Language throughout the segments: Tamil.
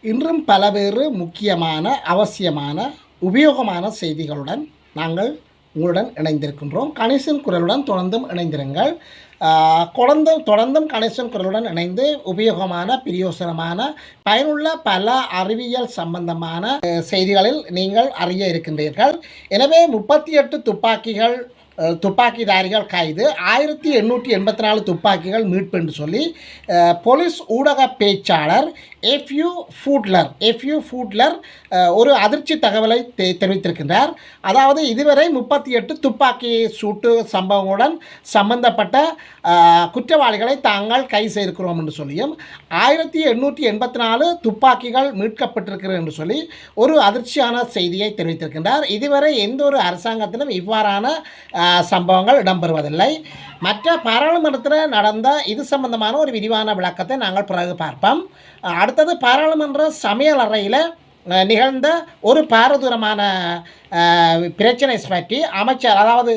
இன்றும் பலவேறு முக்கியமான அவசியமான உபயோகமான செய்திகளுடன் நாங்கள் உங்களுடன் இணைந்திருக்கின்றோம். கணேசன் குரலுடன் தொடர்ந்தும் இணைந்திருங்கள். தொடர்ந்தும் கணேசன் குரலுடன் இணைந்து உபயோகமான பிரயோசனமான பயனுள்ள பல அறிவியல் சம்பந்தமான செய்திகளில் நீங்கள் அறிய இருக்கின்றீர்கள். எனவே 38 துப்பாக்கிதாரிகள் கைது, 1884 துப்பாக்கிகள் மீட்பு என்று சொல்லி போலீஸ் ஊடக பேச்சாளர் எஃப்யூ ஃபூட்லர் ஒரு அதிர்ச்சி தகவலை தெரிவித்திருக்கின்றார். அதாவது இதுவரை 38 துப்பாக்கி சூட்டு சம்பவங்களுடன் சம்பந்தப்பட்ட குற்றவாளிகளை தாங்கள் கைது செய்திருக்கிறோம் என்று சொல்லியும் 1884 துப்பாக்கிகள் மீட்கப்பட்டிருக்கிறது என்று சொல்லி ஒரு அதிர்ச்சியான செய்தியை தெரிவித்திருக்கின்றார். இதுவரை எந்த ஒரு அரசாங்கத்திலும் இவ்வாறான சம்பவங்கள் இடம்பெறுவதில்லை. மற்ற பாராளுமன்றத்தில் நடந்த இது சம்பந்தமான ஒரு விரிவான விளக்கத்தை நாங்கள் பிறகு பார்ப்போம். அடுத்தது பாராளுமன்ற சமையல் அறையில் நிகழ்ந்த ஒரு பாரதூரமான பிரச்சனை பற்றி அமைச்சர், அதாவது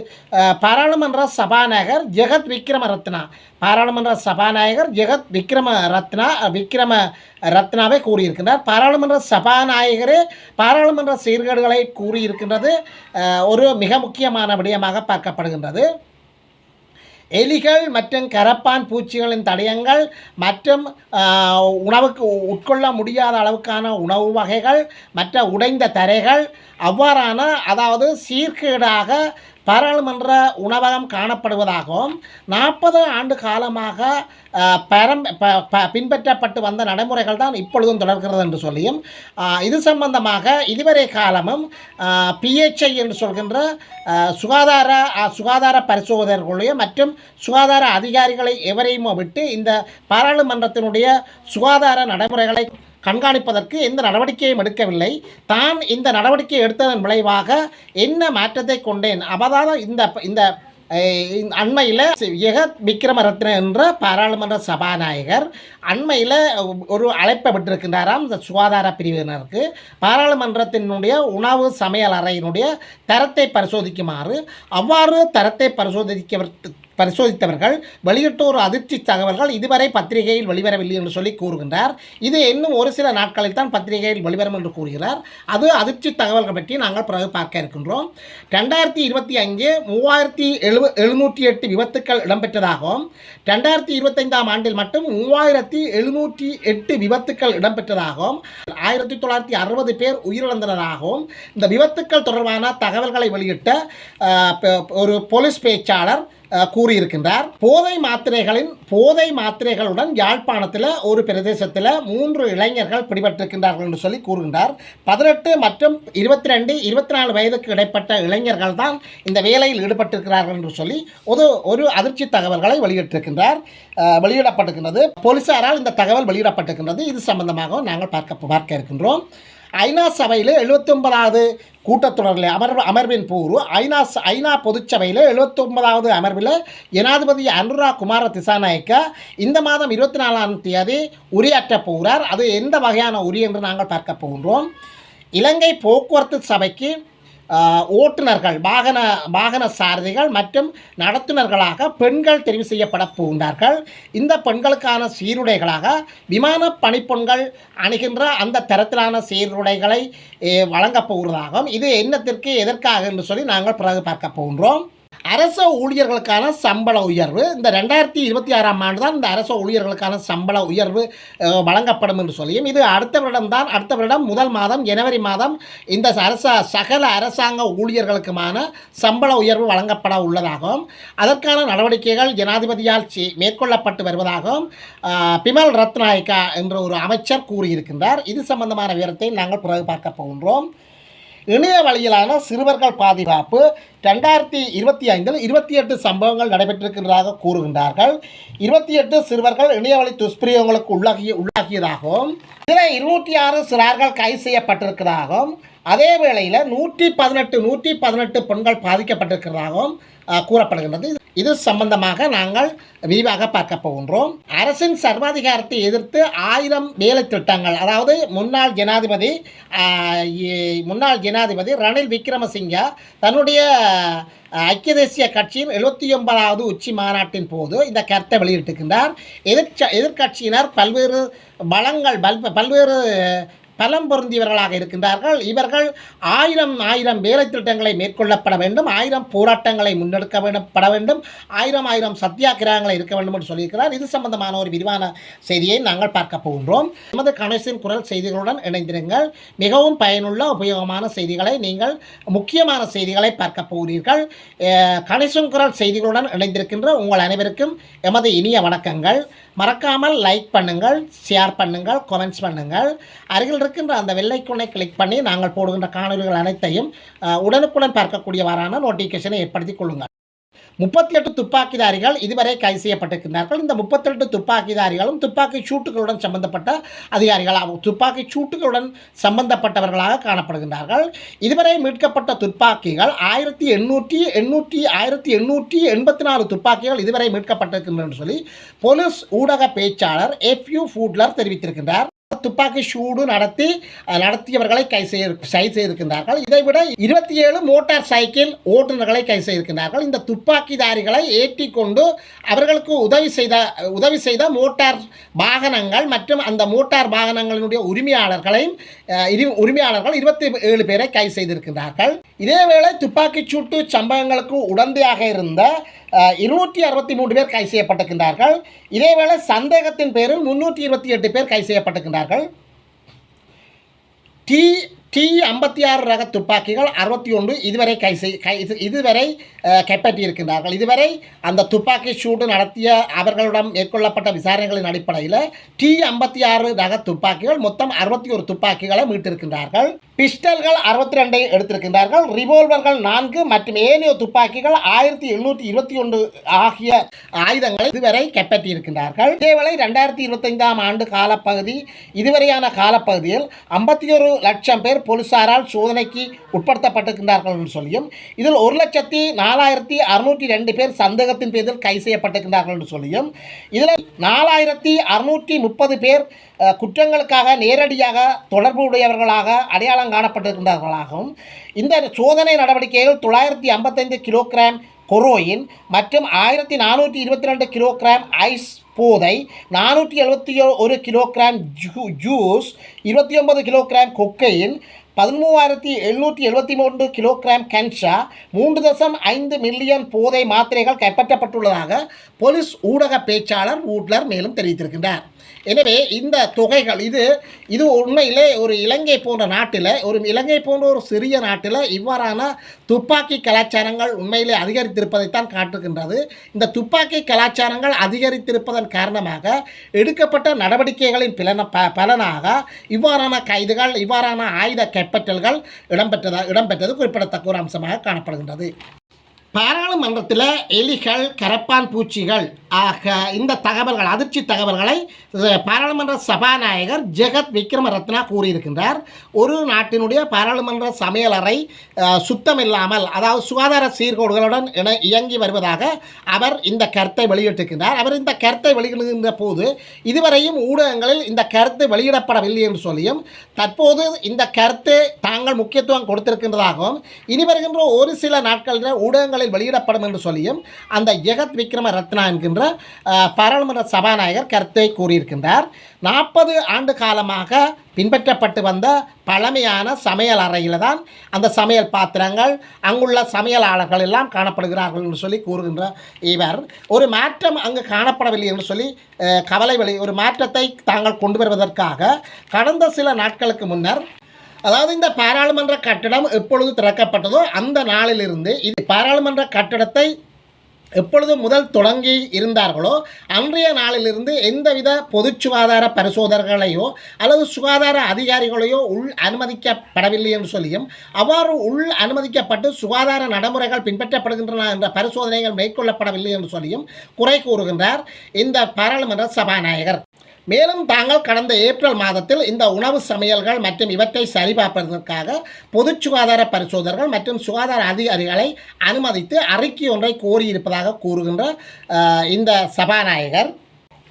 பாராளுமன்ற சபாநாயகர் ஜெகத் விக்ரம ரத்னாவை கூறியிருக்கின்றார். பாராளுமன்ற சபாநாயகரே பாராளுமன்ற சீர்கேடுகளை கூறியிருக்கின்றது ஒரு மிக முக்கியமான விடயமாக பார்க்கப்படுகின்றது. எலிகள் மற்றும் கரப்பான் பூச்சிகளின் தடயங்கள் மற்றும் உணவுக்கு உட்கொள்ள முடியாத அளவுக்கான உணவு வகைகள் மற்ற உடைந்த தரைகள் அவ்வாறான, அதாவது சீர்கேடாக பாராளுமன்ற உணவகம் காணப்படுவதாகவும் 40 ஆண்டு காலமாக பின்பற்றப்பட்டு வந்த நடைமுறைகள் தான் இப்பொழுதும் தொடர்கிறது என்று சொல்லியும் இது சம்பந்தமாக இதுவரை காலமும் PHI என்று சொல்கின்ற சுகாதார பரிசோதகர்களையும் மற்றும் சுகாதார அதிகாரிகளை எவரையும் விட்டு இந்த பாராளுமன்றத்தினுடைய சுகாதார நடைமுறைகளை கண்காணிப்பதற்கு எந்த நடவடிக்கையும் எடுக்கவில்லை. தான் இந்த நடவடிக்கை எடுத்ததன் விளைவாக என்ன மாற்றத்தை கொண்டேன், அதாவது இந்த அண்மையில் ஜெகத் விக்ரமரத்ன என்ற பாராளுமன்ற சபாநாயகர் அண்மையில் ஒரு அழைப்பை விட்டிருக்கின்றாராம் இந்த சுகாதார பிரிவினருக்கு. பாராளுமன்றத்தினுடைய உணவு சமையல் அறையினுடைய தரத்தை பரிசோதிக்குமாறு, அவ்வாறு தரத்தை பரிசோதித்தவர்கள் வெளியிட்ட ஒரு அதிர்ச்சி தகவல்கள் இதுவரை பத்திரிகையில் வெளிவரவில்லை என்று சொல்லி கூறுகின்றார். இது இன்னும் ஒரு சில நாட்களில் தான் பத்திரிகையில் வெளிவரும் என்று கூறுகிறார். அது அதிர்ச்சி தகவல்கள் பற்றி நாங்கள் பிறகு பார்க்க இருக்கின்றோம். 2025 3708 விபத்துக்கள் இடம்பெற்றதாகவும் 2025ஆம் ஆண்டில் மட்டும் 3708 விபத்துக்கள் இடம்பெற்றதாகவும் 1960 பேர் உயிரிழந்தனராகவும் இந்த விபத்துக்கள் தொடர்பான தகவல்களை வெளியிட்ட ஒரு போலீஸ் பேச்சாளர் கூறியிருக்கின்றார். போதை மாத்திரைகளுடன் யாழ்ப்பாணத்தில் ஒரு பிரதேசத்தில் 3 இளைஞர்கள் பிடிபட்டிருக்கின்றார்கள் என்று சொல்லி கூறுகின்றார். 18 மற்றும் 22, 24 வயதுக்கு இடைப்பட்ட இளைஞர்கள் தான் இந்த வேலையில் ஈடுபட்டிருக்கிறார்கள் என்று சொல்லி ஒரு அதிர்ச்சி தகவல்களை வெளியிடப்பட்டிருக்கின்றது. போலீசாரால் இந்த தகவல் வெளியிடப்பட்டிருக்கின்றது. இது சம்பந்தமாக நாங்கள் பார்க்க இருக்கின்றோம். ஐநா சபையில் 79வது கூட்டத்தொடரில் அமர்வின் போது ஐநா பொதுச்சபையில் 79வது அமர்வில் ஜனாதிபதி அனுரா குமார திசாநாயக்க இந்த மாதம் 24ஆம் தேதி உரையாற்றப் போகிறார். அது எந்த வகையான உரை என்று நாங்கள் பார்க்க போகின்றோம். இலங்கை போக்குவரத்து சபைக்கு ஓட்டுநர்கள், வாகன சாரதிகள் மற்றும் நடத்துனர்களாக பெண்கள் தெரிவு செய்யப்பட போகின்றார்கள். இந்த பெண்களுக்கான சீருடைகளாக விமான பணிப்பெண்கள் அணுகின்ற அந்த தரத்திலான சீருடைகளை வழங்கப் போகிறதாகவும், இது எதற்காக என்று சொல்லி நாங்கள் பிறகு பார்க்க போகின்றோம். அரச ஊழியர்களுக்கான சம்பள உயர்வு இந்த 2026ஆம் ஆண்டு தான் இந்த அரச ஊழியர்களுக்கான சம்பள உயர்வு வழங்கப்படும் என்று சொல்லியும் இது அடுத்த வருடம் முதல் மாதம் ஜனவரி மாதம் இந்த சகல அரசாங்க ஊழியர்களுக்குமான சம்பள உயர்வு வழங்கப்பட உள்ளதாகவும் அதற்கான நடவடிக்கைகள் ஜனாதிபதியால் மேற்கொள்ளப்பட்டு வருவதாகவும் பிமல் ரத்நாயக்கா என்ற ஒரு அமைச்சர் கூறியிருக்கின்றார். இது சம்பந்தமான விவரத்தை நாங்கள் பிறகு பார்க்க போகின்றோம். இணைய வழியிலான சிறுவர்கள் பாதுகாப்பு 2025 28 சம்பவங்கள் நடைபெற்றிருக்கின்றதாக கூறுகின்றார்கள். 28 சிறுவர்கள் இணையவழி துஷ்பிரயோகங்களுக்கு உள்ளாகியதாகவும் இதில் 206 சிறார்கள் கைது செய்யப்பட்டிருக்கிறதாகவும் அதே வேளையில் 118 பெண்கள் பாதிக்கப்பட்டிருக்கிறதாகவும் கூறப்படுகின்றது. இது சம்பந்தமாக நாங்கள் விரிவாக பார்க்க போகின்றோம். அரசின் சர்வாதிகாரத்தை எதிர்த்து 1000 வேலை திட்டங்கள், அதாவது முன்னாள் ஜனாதிபதி ரணில் விக்ரமசிங்கே தன்னுடைய ஐக்கிய தேசிய கட்சியின் 79வது உச்சி மாநாட்டின் போது இந்த கருத்தை வெளியிட்டிருக்கின்றார். எதிர்க்கட்சியினர் பல்வேறு பலம் பொருந்தியவர்களாக இருக்கின்றார்கள். இவர்கள் 1000 வேலை திட்டங்களை மேற்கொள்ளப்பட வேண்டும், 1000 போராட்டங்களை முன்னெடுக்கப்பட வேண்டும், 1000 சத்தியாகிரகங்களை இருக்க வேண்டும் என்று சொல்லியிருக்கிறார். இது சம்பந்தமான ஒரு விரிவான செய்தியை நாங்கள் பார்க்க போகின்றோம். நமது கணேசன் குரல் செய்திகளுடன் இணைந்திருங்கள். மிகவும் பயனுள்ள உபயோகமான செய்திகளை நீங்கள் முக்கியமான செய்திகளை பார்க்க போகிறீர்கள். கணேசன் குரல் செய்திகளுடன் இணைந்திருக்கின்ற உங்கள் அனைவருக்கும் எமது இனிய வணக்கங்கள். மறக்காமல் லைக் பண்ணுங்கள், ஷேர் பண்ணுங்கள், கமெண்ட்ஸ் பண்ணுங்கள். அருகில் இருக்கின்ற அந்த வெள்ளைக்குனை கிளிக் பண்ணி நாங்கள் போடுகின்ற காணொலிகள் அனைத்தையும் உடனுக்குடன் பார்க்கக்கூடியவாறான நோட்டிஃபிகேஷனை ஏற்படுத்திக் கொள்ளுங்கள். 38 துப்பாக்கிதாரிகள் இதுவரை கைது செய்யப்பட்டிருக்கிறார்கள். இந்த 38 துப்பாக்கிதாரிகளும் துப்பாக்கி சூட்டுகளுடன் சம்பந்தப்பட்ட அதிகாரிகளாகவும் துப்பாக்கி சூட்டுகளுடன் சம்பந்தப்பட்டவர்களாக காணப்படுகின்றார்கள். இதுவரை மீட்கப்பட்ட துப்பாக்கிகள் 1884 துப்பாக்கிகள் இதுவரை மீட்கப்பட்டிருக்கின்றன என்று சொல்லி போலீஸ் ஊடக பேச்சாளர் FU ஃபூட்லர் தெரிவித்திருக்கின்றார். துப்பாக்கி சூடு நடத்தியவர்களை கைது செய்திருக்கின்றார்கள். இதைவிட 27 மோட்டார் சைக்கிள் ஓட்டுநர்களை கைது செய்திருக்கின்றார்கள். இந்த துப்பாக்கிதாரிகளை ஏற்றி கொண்டு அவர்களுக்கு உதவி செய்த மோட்டார் வாகனங்கள் மற்றும் அந்த மோட்டார் வாகனங்களினுடைய உரிமையாளர்கள் 27 பேரை கைது செய்திருக்கின்றார்கள். இதேவேளை துப்பாக்கிச் சூட்டு சம்பவங்களுக்கு உடந்தையாக இருந்த 263 பேர் கைது செய்யப்பட்டிருக்கின்றார்கள். இதேவேளை சந்தேகத்தின் பேரில் 328 பேர் கைது செய்யப்பட்டிருக்கின்றார்கள். T56 ரக துப்பாக்கிகள் 61 இதுவரை கைப்பற்றியிருக்கின்றார்கள். இதுவரை அந்த துப்பாக்கி சூடு நடத்திய அவர்களிடம் மேற்கொள்ளப்பட்ட விசாரணைகளின் அடிப்படையில் T56 ரக துப்பாக்கிகள் மொத்தம் 61 துப்பாக்கிகளை மீட்டிருக்கின்றார்கள். பிஸ்டல்கள் 62 எடுத்திருக்கின்றார்கள். ரிவால்வர்கள் 4 மற்றும் ஏனைய துப்பாக்கிகள் 1821 ஆகிய ஆயுதங்களை இதுவரை கைப்பற்றியிருக்கின்றார்கள். இதேவேளை 2025ஆம் ஆண்டு காலப்பகுதி இதுவரையான காலப்பகுதியில் 51 லட்சம் பேர் போலீசாரால் சோதனைக்கு உட்படுத்தப்பட்டிருக்கின்றார்கள் என்று சொல்லியும் இதில் 1,04,602 பேர் சந்தேகத்தின் பேரில் கைது செய்யப்பட்டிருக்கின்றார்கள் என்று சொல்லியும் இதில் 4,630 பேர் குற்றங்களுக்காக நேரடியாக தொடர்புடையவர்களாக அடையாளம் காணப்பட்டிருக்கின்றார்களாகவும் இந்த சோதனை நடவடிக்கைகள் 955 கிலோகிராம் கொரோயின் மற்றும் 1422 கிலோகிராம் ஐஸ் போதை, 471 கிலோகிராம் ஜூஸ், 29 கிலோகிராம் கொக்கையின், 13,773 கிலோகிராம் கன்ஷா, 3.5 மில்லியன் போதை மாத்திரைகள் கைப்பற்றப்பட்டுள்ளதாக போலீஸ் ஊடக பேச்சாளர் வூட்லர் மேலும் தெரிவித்திருக்கின்றார். எனவே இந்த தொகைகள் இது உண்மையிலே ஒரு இலங்கை போன்ற ஒரு சிறிய நாட்டில் இவ்வாறான துப்பாக்கி கலாச்சாரங்கள் உண்மையிலே அதிகரித்திருப்பதைத்தான் காட்டுகின்றது. இந்த துப்பாக்கி கலாச்சாரங்கள் அதிகரித்திருப்பதன் காரணமாக எடுக்கப்பட்ட நடவடிக்கைகளின் பலனாக இவ்வாறான கைதுகள், இவ்வாறான ஆயுத கைப்பற்றல்கள் இடம்பெற்றது குறிப்பிடத்தக்க ஒரு அம்சமாக காணப்படுகின்றது. பாராளுமன்றத்தில் எலிகள், கரப்பான் பூச்சிகள் இந்த தகவல்கள், அதிர்ச்சி தகவல்களை பாராளுமன்ற சபாநாயகர் ஜெகத் விக்ரமரத்னா கூறியிருக்கின்றார். ஒரு நாட்டினுடைய பாராளுமன்ற சமையலறை சுத்தமில்லாமல், அதாவது சுகாதார சீர்கேடுகளுடன் இயங்கி வருவதாக அவர் இந்த கருத்தை வெளியிட்டிருக்கின்றார். அவர் இந்த கருத்தை வெளியிடுகின்ற போது இதுவரையும் ஊடகங்களில் இந்த கருத்து வெளியிடப்படவில்லை என்று சொல்லியும் தற்போது இந்த கருத்து தாங்கள் முக்கியத்துவம் கொடுத்திருக்கின்றதாகவும் இனி வருகின்ற ஒரு சில நாட்களில் ஊடகங்களில் வெளியிடப்படும் என்று சொல்லியும் அந்த ஜெகத் விக்ரமரத்னா என்கின்ற பாராளுமன்ற சபாநாயகர் கருத்தை கூறியிருக்கின்றார். 40 ஆண்டு காலமாக பின்பற்றப்பட்டு வந்த பழமையான சமையல் அறையில் தான் அந்த சமையல் பாத்திரங்கள், அங்குள்ள சமையலாளர்கள் எல்லாம் காணப்படுகிறார்கள் என்று சொல்லி கூறுகின்ற இவர் ஒரு மாற்றம் அங்கு காணப்படவில்லை என்று சொல்லி ஒரு மாற்றத்தை தாங்கள் கொண்டு வருவதற்காக கடந்த சில நாட்களுக்கு முன்னர், அதாவது இந்த பாராளுமன்ற கட்டடம் எப்பொழுது திறக்கப்பட்டதோ அந்த நாளிலிருந்து இது பாராளுமன்ற கட்டடத்தை எப்பொழுது முதல் தொடங்கி இருந்தார்களோ அன்றைய நாளிலிருந்து எந்தவித பொது சுகாதார பரிசோதனைகளையோ அல்லது சுகாதார அதிகாரிகளையோ அனுமதிக்கப்படவில்லை என்று சொல்லியும் அவ்வாறு அனுமதிக்கப்பட்டு சுகாதார நடைமுறைகள் பின்பற்றப்படுகின்றன என்ற பரிசோதனைகள் மேற்கொள்ளப்படவில்லை என்று சொல்லியும் குறை கூறுகின்றார் இந்த பாராளுமன்ற சபாநாயகர். மேலும் தாங்கள் கடந்த ஏப்ரல் மாதத்தில் இந்த உணவு சமையல்கள் மற்றும் இவற்றை சரிபார்ப்பதற்காக பொது சுகாதார பரிசோதகர்கள் மற்றும் சுகாதார அதிகாரிகளை அனுமதித்து அறிக்கை ஒன்றை கோரியிருப்பதாக கூறுகின்ற இந்த சபாநாயகர்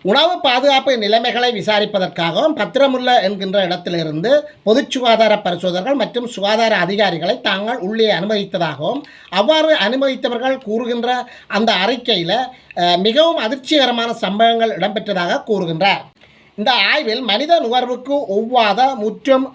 உணவு பாதுகாப்பு நிலைமைகளை விசாரிப்பதற்காகவும் பத்திரமுல்ல என்கின்ற இடத்திலிருந்து பொது சுகாதார பரிசோதகர்கள் மற்றும் சுகாதார அதிகாரிகளை தாங்கள் உள்ளே அனுமதித்ததாகவும் அவ்வாறு அனுமதித்தவர்கள் கூறுகின்ற அந்த அறிக்கையில் மிகவும் அதிர்ச்சிகரமான சம்பவங்கள் இடம்பெற்றதாக கூறுகின்றார். இந்த ஆய்வில் மனித நுகர்வுக்கு ஒவ்வாத முற்றும்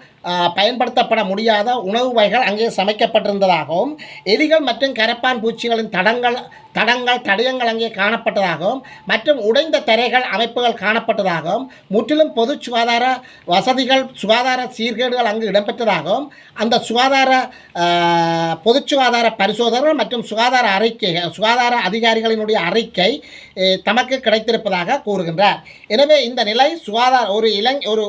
பயன்படுத்தப்பட முடியாத உணவு வகைகள் அங்கே சமைக்கப்பட்டிருந்ததாகவும் எலிகள் மற்றும் கரப்பான் பூச்சிகளின் தடயங்கள் அங்கே காணப்பட்டதாகவும் மற்றும் உடைந்த தரைகள் அமைப்புகள் காணப்பட்டதாகவும் முற்றிலும் பொது சுகாதார வசதிகள் சுகாதார சீர்கேடுகள் அங்கு இடம்பெற்றதாகவும் அந்த பொது சுகாதார பரிசோதகர்கள் மற்றும் சுகாதார அதிகாரிகளினுடைய அறிக்கை தமக்கு கிடைத்திருப்பதாக கூறுகின்றார். எனவே இந்த நிலை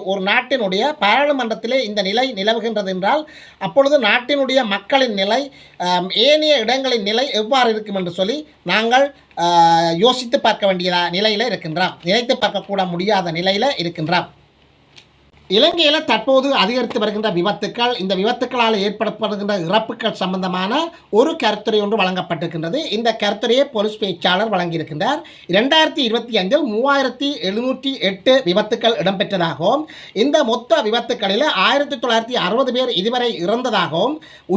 ஒரு நாட்டினுடைய பாராளுமன்றத்திலே இந்த நிலை நிலவுகின்றது என்றால் அப்பொழுது நாட்டினுடைய மக்களின் நிலை ஏனைய இடங்களின் நிலை எவ்வாறு இருக்கும் என்று சொல்லி நாங்கள் யோசித்து பார்க்க வேண்டிய நிலையில் இருக்கின்றோம். நினைத்து பார்க்கக்கூட முடியாத நிலையில் இருக்கின்றோம். இலங்கையில் தற்போது அதிகரித்து வருகின்ற விபத்துக்கள், இந்த விபத்துக்களால் ஏற்படுகின்ற இறப்புகள் சம்பந்தமான ஒரு கருத்துரை ஒன்று வழங்கப்பட்டிருக்கின்றது. இந்த கருத்துரையை போலீஸ் பேச்சாளர் வழங்கியிருக்கின்றார். 2025 3708 விபத்துக்கள் இடம்பெற்றதாகவும் இந்த மொத்த விபத்துக்களில் 1960 பேர் இதுவரை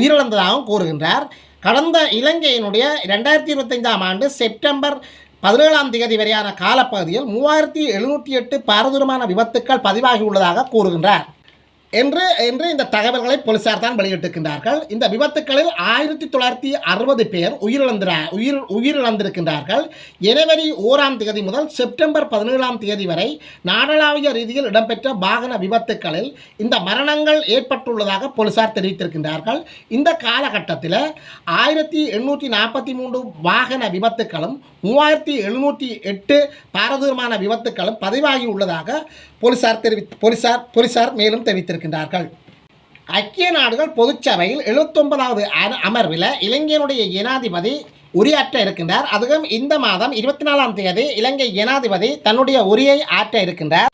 உயிரிழந்ததாகவும் கூறுகின்றார். கடந்த இலங்கையினுடைய 2025 ஆண்டு செப்டம்பர் 17 வரையான காலப்பகுதியில் 3708 பாரதூரமான விபத்துக்கள் பதிவாகியுள்ளதாக கூறுகின்றார் என்று இந்த தகவல்களை போலீசார் தான் வெளியிட்டிருக்கின்றார்கள். இந்த விபத்துக்களில் 1960 பேர் உயிரிழந்திருக்கின்றார்கள். ஜனவரி 1 முதல் செப்டம்பர் 17 வரை நாடளாவிய ரீதியில் இடம்பெற்ற வாகன விபத்துக்களில் இந்த மரணங்கள் ஏற்பட்டுள்ளதாக போலீசார் தெரிவித்திருக்கின்றார்கள். இந்த காலகட்டத்தில் 1843 வாகன விபத்துக்களும் 3708 பாரதூரமான விபத்துக்களும் பதிவாகியுள்ளதாக போலீசார் மேலும் தெரிவித்திருக்கின்றார்கள். ஐக்கிய நாடுகள் பொதுச்சபையில் 79வது அமர்வில் இலங்கையினுடைய ஜனாதிபதி உரையாற்ற இருக்கின்றார். அதுவும் இந்த மாதம் 24 இலங்கை ஜனாதிபதி தன்னுடைய உரையை ஆற்ற இருக்கின்றார்.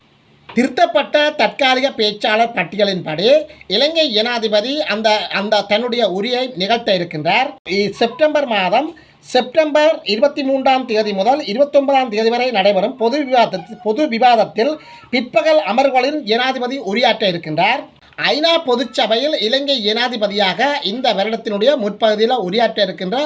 திருத்தப்பட்ட தற்காலிக பேச்சாளர் பட்டியலின்படி இலங்கை ஜனாதிபதி அந்த தன்னுடைய உரையை நிகழ்த்த இருக்கின்றார். செப்டம்பர் 23 முதல் 29 வரை நடைபெறும் பொது விவாதத்தில் பிற்பகல் அமர்வுகளில் ஜனாதிபதி உரையாற்ற இருக்கின்றார். ஐநா பொதுச்சபையில் இலங்கை ஜனாதிபதியாக இந்த வருடத்தினுடைய முற்பகுதியில் உரையாற்ற இருக்கின்ற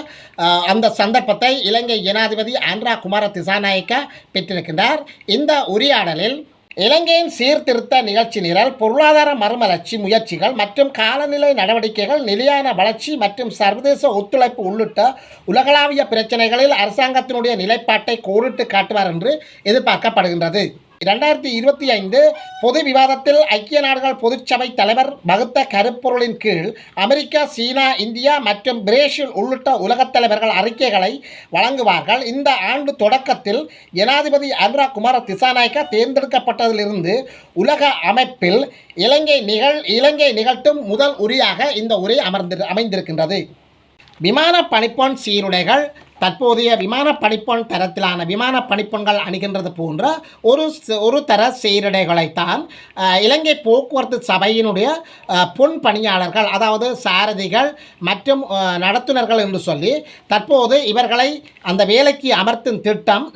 அந்த சந்தர்ப்பத்தை இலங்கை ஜனாதிபதி அனுரா குமார திசாநாயக்க பெற்றிருக்கின்றார். இந்த உரையாடலில் இலங்கையின் சீர்திருத்த நிகழ்ச்சி நிரல், பொருளாதார மறுமலர்ச்சி முயற்சிகள் மற்றும் காலநிலை நடவடிக்கைகள், நிலையான வளர்ச்சி மற்றும் சர்வதேச ஒத்துழைப்பு உள்ளிட்ட உலகளாவிய பிரச்சனைகளில் அரசாங்கத்தினுடைய நிலைப்பாட்டை கோடிட்டு காட்டுவார் என்று எதிர்பார்க்கப்படுகின்றது. 2025 பொது விவாதத்தில் ஐக்கிய நாடுகள் பொதுச்சபை தலைவர் வகுத்த கருப்பொருளின் கீழ் அமெரிக்கா, சீனா, இந்தியா மற்றும் பிரேசில் உள்ளிட்ட உலகத் தலைவர்கள் அறிக்கைகளை வழங்குவார்கள். இந்த ஆண்டு தொடக்கத்தில் ஜனாதிபதி அனுரா குமார திசாநாயக்க தேர்ந்தெடுக்கப்பட்டதிலிருந்து உலக அமைப்பில் இலங்கை நிகழ்த்தும் முதல் உரையாக இந்த உரை அமைந்திருக்கின்றது. விமான பணிப்பொன் சீருடைகள் தற்போதைய விமான பணிப்பொன் தரத்திலான விமான பணிப்பொன்கள் அணிகின்றது போன்ற ஒரு தர சீருடைகளைத்தான் இலங்கை போக்குவரத்து சபையினுடைய பொன் பணியாளர்கள், அதாவது சாரதிகள் மற்றும் நடத்துனர்கள் என்று சொல்லி தற்போது இவர்களை அந்த வேலைக்கு அமர்த்தும் திட்டம்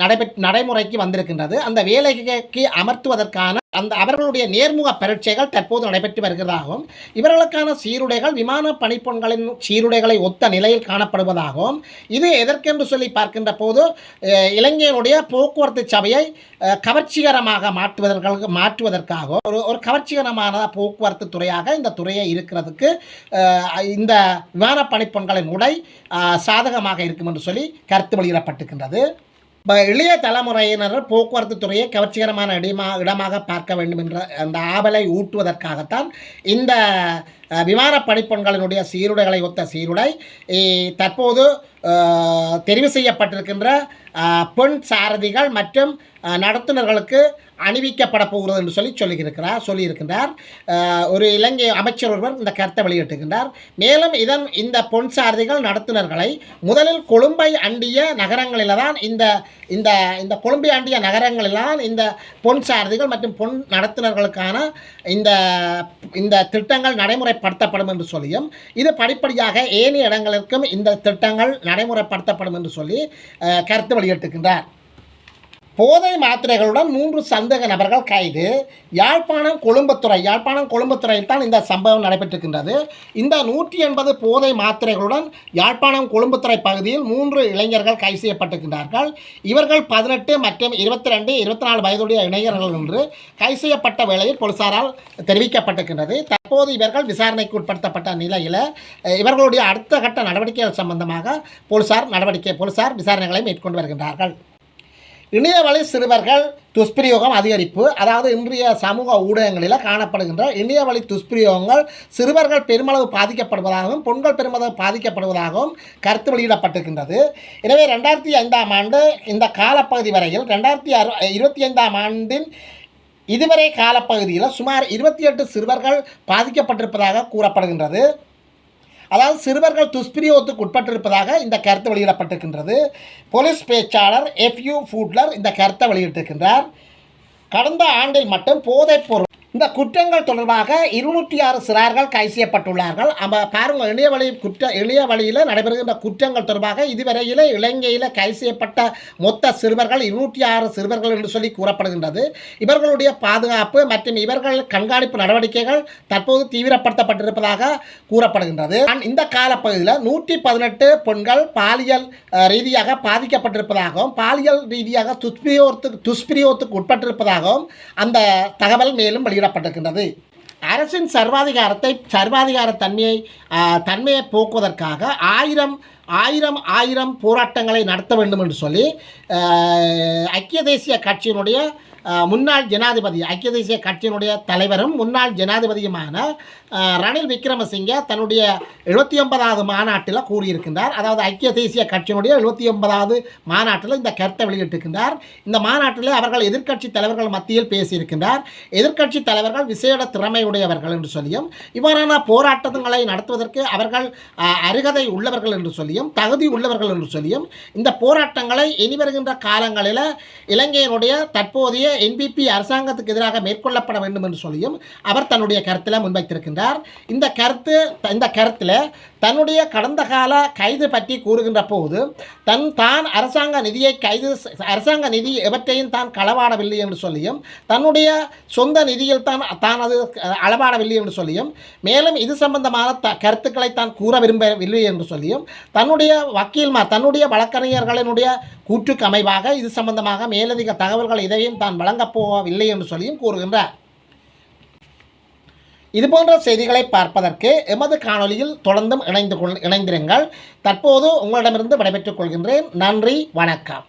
நடைமுறைக்கு வந்திருக்கின்றது. அந்த வேலைக்கு அமர்த்துவதற்கான அவர்களுடைய நேர்முக பரீட்சைகள் தற்போது நடைபெற்று வருகிறதாகவும் இவர்களுக்கான சீருடைகள் விமான பணிப்பொன்களின் சீருடைகளை ஒத்த நிலையில் காணப்படுவதாகவும் இது எதற்கென்று சொல்லி பார்க்கின்ற போது இலங்கையினுடைய போக்குவரத்து சபையை கவர்ச்சிகரமாக மாற்றுவதற்காக ஒரு கவர்ச்சிகரமான போக்குவரத்து துறையாக இந்த துறையை இருக்கிறதுக்கு இந்த விமான பணிப்பொன்களின் உடை சாதகமாக இருக்கும் என்று சொல்லி கருத்து வெளியிடப்பட்டிருக்கின்றது. இளைய தலைமுறையினர் போக்குவரத்து துறையை கவர்ச்சிகரமான இடமாக பார்க்க வேண்டும் என்ற அந்த ஆவலை ஊட்டுவதற்காகத்தான் இந்த விமான பணிப்பொன்களினுடைய சீருடைகளை ஒத்த சீருடை தற்போது தெரிவு செய்யப்பட்டிருக்கின்ற பெண் சாரதிகள் மற்றும் நடத்துனர்களுக்கு அணிவிக்கப்பட போகிறது என்று சொல்லியிருக்கின்றார். ஒரு இலங்கை அமைச்சர் ஒருவர் இந்த கருத்தை வெளியிட்டிருக்கின்றார். மேலும் இந்த பொன் சாரதிகள் நடத்துனர்களை முதலில் கொழும்பை அண்டிய நகரங்களில் தான் இந்த இந்த இந்த கொலம்பியாண்டிய நகரங்களெல்லாம் இந்த பொன் சாரதிகள் மற்றும் பொன் நடத்துனர்களுக்கான இந்த இந்த திட்டங்கள் நடைமுறைப்படுத்தப்படும் என்று சொல்லியும் இது படிப்படியாக ஏனைய இடங்களுக்கும் இந்த திட்டங்கள் நடைமுறைப்படுத்தப்படும் என்று சொல்லி கருத்து வெளியிட்டிருக்கின்றார். போதை மாத்திரைகளுடன் 3 சந்தேக நபர்கள் கைது. யாழ்ப்பாணம் கொழும்புத்துறையில் தான் இந்த சம்பவம் நடைபெற்றிருக்கின்றது. இந்த 180 போதை மாத்திரைகளுடன் யாழ்ப்பாணம் கொழும்புத்துறை பகுதியில் 3 இளைஞர்கள் கைது செய்யப்பட்டிருக்கின்றார்கள். இவர்கள் 18 மற்றும் 22, 24 வயதுடைய இளைஞர்கள் என்று கைது செய்யப்பட்ட வேளையில் போலீசாரால் தெரிவிக்கப்பட்டிருக்கின்றது. தற்போது இவர்கள் விசாரணைக்கு உட்படுத்தப்பட்ட நிலையில் இவர்களுடைய அடுத்த கட்ட நடவடிக்கைகள் சம்பந்தமாக போலீசார் விசாரணைகளை மேற்கொண்டு வருகின்றார்கள். இணையவழி சிறுவர்கள் துஷ்பிரயோகம் அதிகரிப்பு. அதாவது இன்றைய சமூக ஊடகங்களில் காணப்படுகின்ற இணையவழி துஷ்பிரயோகங்கள் சிறுவர்கள் பெருமளவு பாதிக்கப்படுவதாகவும் பெண்கள் பெருமளவு பாதிக்கப்படுவதாகவும் கருத்து வெளியிடப்பட்டிருக்கின்றது. எனவே 2005ஆம் ஆண்டு இந்த காலப்பகுதி வரையில் 2025ஆம் ஆண்டின் இதுவரை காலப்பகுதியில் சுமார் 28 சிறுவர்கள் பாதிக்கப்பட்டிருப்பதாக கூறப்படுகின்றது. அதாவது சிறுவர்கள் துஷ்பிரயோகத்துக்கு உட்பட்டிருப்பதாக இந்த கருத்து வெளியிடப்பட்டிருக்கின்றது. போலீஸ் பேச்சாளர் எஃப்யூ ஃபூட்லர் இந்த கருத்தை வெளியிட்டிருக்கின்றார். கடந்த ஆண்டில் மட்டும் போதைப்பொருள் இந்த குற்றங்கள் தொடர்பாக 206 சிறார்கள் கைது செய்யப்பட்டுள்ளார்கள். பாருங்கள், இணைய வழியில் நடைபெறுகின்ற குற்றங்கள் தொடர்பாக இதுவரையில் இலங்கையில் கைது செய்யப்பட்ட மொத்த சிறுவர்கள் 206 சிறுவர்கள் என்று சொல்லி கூறப்படுகின்றது. இவர்களுடைய பாதுகாப்பு மற்றும் இவர்கள் கண்காணிப்பு நடவடிக்கைகள் தற்போது தீவிரப்படுத்தப்பட்டிருப்பதாக கூறப்படுகின்றது. இந்த காலப்பகுதியில் 118 பெண்கள் பாலியல் ரீதியாக பாதிக்கப்பட்டிருப்பதாகவும் பாலியல் ரீதியாக துஷ்பிரயோகத்துக்கு உட்பட்டிருப்பதாகவும் அந்த தகவல் மேலும் வெளியிடப்பட்டிருக்கின்றது. அரசின் சர்வாதிகார தன்மையை போக்குவதற்காக ஆயிரம் போராட்டங்களை நடத்த வேண்டும் என்று சொல்லி ஐக்கிய தேசிய கட்சியினுடைய முன்னாள் ஜனாதிபதி ஐக்கிய தேசிய கட்சியினுடைய தலைவரும் முன்னாள் ஜனாதிபதியுமான ரணில் விக்ரமசிங்க தன்னுடைய 79வது மாநாட்டில் கூறியிருக்கின்றார். அதாவது ஐக்கிய தேசிய கட்சியினுடைய 79வது மாநாட்டில் இந்த கருத்தை வெளியிட்டிருக்கின்றார். இந்த மாநாட்டில் அவர்கள் எதிர்க்கட்சி தலைவர்கள் மத்தியில் பேசியிருக்கின்றார். எதிர்க்கட்சி தலைவர்கள் விசேட திறமையுடையவர்கள் என்று சொல்லியும் இவ்வாறான போராட்டங்களை நடத்துவதற்கு அவர்கள் அருகதை உள்ளவர்கள் என்று சொல்லியும் தகுதி உள்ளவர்கள் என்று சொல்லியும் இந்த போராட்டங்களை இனி வருகின்ற காலங்களில் இலங்கையினுடைய தற்போதைய NPP அரசாங்கத்துக்கு எதிராக மேற்கொள்ளப்பட வேண்டும் என்று சொல்லியும் அவர் தன்னுடைய கருத்தில் முன்வைத்திருக்கின்றார். இந்த கருத்தில் தன்னுடைய கடந்த கால கைது பற்றி கூறுகின்ற போது தான் அரசாங்க நிதி எவற்றையும் தான் களவாடவில்லை என்று சொல்லியும் தன்னுடைய சொந்த நிதியில் தான் அது அளவாடவில்லை என்று சொல்லியும் மேலும் இது சம்பந்தமான கருத்துக்களை தான் கூற விரும்பவில்லை என்று சொல்லியும் தன்னுடைய வழக்கறிஞர்களினுடைய கூற்றுக்கு அமைவாக இது சம்பந்தமாக மேலதிக தகவல்கள் எதையும் தான் வழங்கப் போவதில்லை என்று சொல்லியும் கூறுகின்றார். இதுபோன்ற செய்திகளை பார்ப்பதற்கு எமது காணொலியில் தொடர்ந்தும் இணைந்திருங்கள். தற்போது உங்களிடமிருந்து விடைபெற்றுக் கொள்கின்றேன். நன்றி, வணக்கம்.